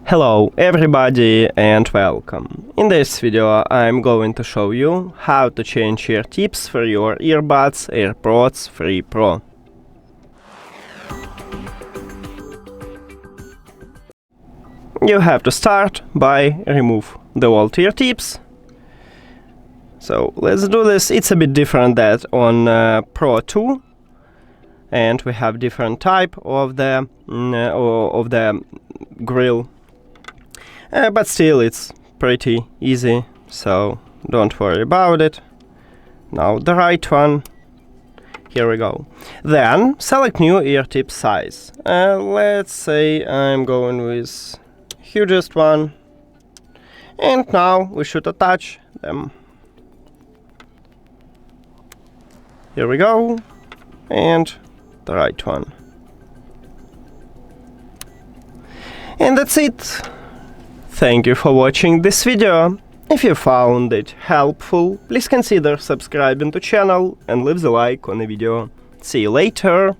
Hello everybody and welcome. In this video I'm going to show you how to change ear tips for your earbuds AirPods Pro. You have to start by remove the old ear tips. So let's do this. It's a bit different than on Pro 2, and we have different type of the grill. But still it's pretty easy, so don't worry about it. Now the right one. Here we go. Then select new ear tip size. Let's say I'm going with hugest one. And now we should attach them. Here we go. And the right one. And that's it. Thank you for watching this video. If you found it helpful, please consider subscribing to channel and leave the like on the video. See you later!